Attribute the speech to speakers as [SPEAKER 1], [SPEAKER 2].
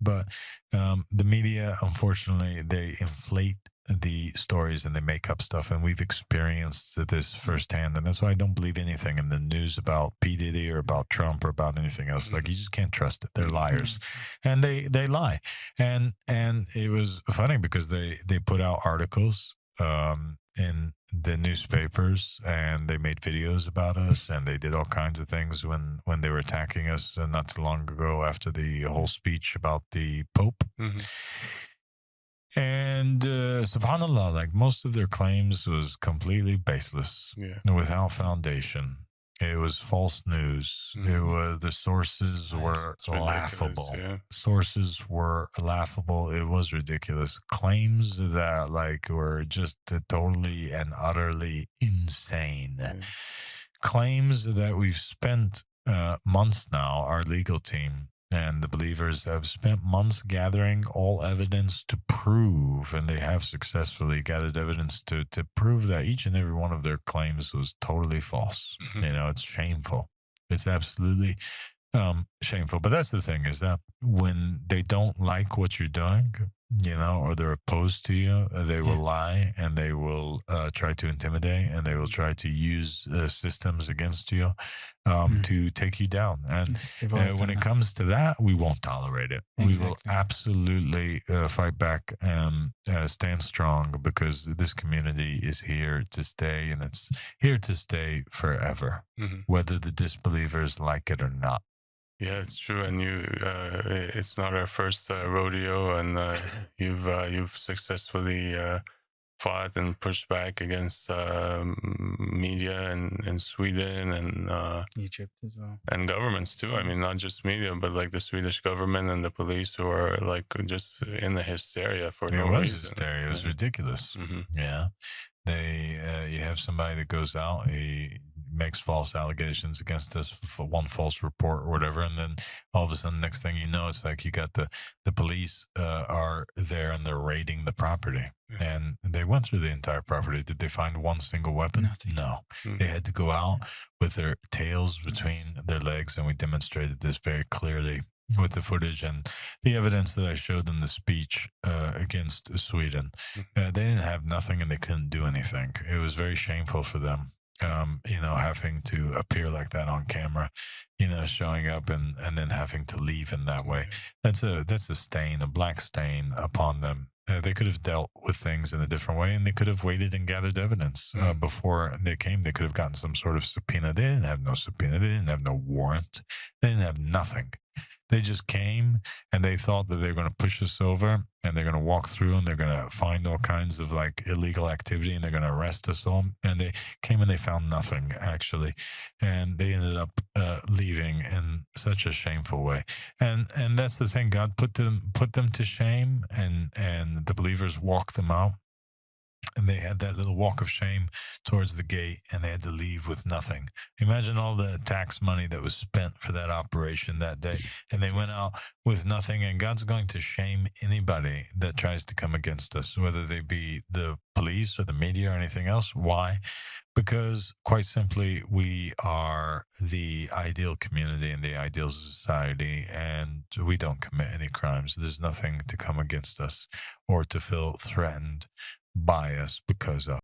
[SPEAKER 1] But the media, unfortunately, they inflate the stories and they make up stuff, and we've experienced this firsthand, and that's why I don't believe anything in the news about P Diddy or about Trump or about anything else. Like, you just can't trust it. They're liars, and they lie. And it was funny because they put out articles in the newspapers, and they made videos about us, and they did all kinds of things when they were attacking us not too long ago after the whole speech about the Pope.
[SPEAKER 2] Mhm.
[SPEAKER 1] And subhanallah, like, most of their claims was completely baseless,
[SPEAKER 2] Yeah.
[SPEAKER 1] without foundation. It was false news. It was, the sources were
[SPEAKER 2] It's ridiculous.
[SPEAKER 1] laughable.
[SPEAKER 2] Yeah.
[SPEAKER 1] Sources were laughable. It was ridiculous. Claims that, like, were just totally and utterly insane.
[SPEAKER 2] Yeah.
[SPEAKER 1] Claims that we've spent months now, our legal team and the believers have spent months gathering all evidence to prove, and they have successfully gathered evidence to prove that each and every one of their claims was totally false.
[SPEAKER 2] Mhm.
[SPEAKER 1] It's shameful. It's absolutely shameful. But that's the thing, is that when they don't like what you're doing, or they're opposed to you, they will lie, and they will try to intimidate, and they will try to use systems against you to take you down. And
[SPEAKER 3] They've always
[SPEAKER 1] when
[SPEAKER 3] done
[SPEAKER 1] it
[SPEAKER 3] that.
[SPEAKER 1] comes to that, we won't tolerate it. We will
[SPEAKER 3] Exactly.
[SPEAKER 1] absolutely fight back and stand strong, because this community is here to stay, and it's here to stay forever,
[SPEAKER 2] Mhm.
[SPEAKER 1] whether the disbelievers like it or not.
[SPEAKER 2] Yeah, it's true, and it's not our first rodeo, and you've successfully fought and pushed back against media in Sweden
[SPEAKER 3] Egypt as well.
[SPEAKER 2] and governments too. I mean, not just media, but like the Swedish government and the police, who are like just in the hysteria for
[SPEAKER 1] It
[SPEAKER 2] no
[SPEAKER 1] was
[SPEAKER 2] reason.
[SPEAKER 1] hysteria. It was ridiculous.
[SPEAKER 2] Mhm.
[SPEAKER 1] Yeah. You have somebody that goes out, he makes false allegations against us for one false report or whatever, and then all of a sudden, next thing you know, it's like you got the police are there, and they're raiding the property, and they went through the entire property. Did they find one single weapon?
[SPEAKER 3] Nothing.
[SPEAKER 1] No.
[SPEAKER 2] Mhm.
[SPEAKER 1] They had to go out with their tails between their legs, and we demonstrated this very clearly with the footage and the evidence that I showed in the speech against Sweden. They didn't have nothing, and they couldn't do anything. It was very shameful for them, having to appear like that on camera, showing up and then having to leave in that way. That's a stain, a black stain upon them. They could have dealt with things in a different way, and they could have waited and gathered evidence before they came. They could have gotten some sort of subpoena. They didn't have no subpoena. They didn't have no warrant. They didn't have nothing. They just came, and they thought that they were going to push us over, and they're going to walk through, and they're going to find all kinds of like illegal activity, and they're going to arrest us all. And they came, and they found nothing, actually, and they ended up leaving in such a shameful way. And that's the thing. God put them to shame, and the believers walked them out. And they had that little walk of shame towards the gate, and they had to leave with nothing. Imagine all the tax money that was spent for that operation that day, and they went out with nothing. And God's going to shame anybody that tries to come against us, whether they be the police or the media or anything else. Why? Because, quite simply, we are the ideal community and the ideal society, and we don't commit any crimes. There's nothing to come against us or to feel threatened by us because of.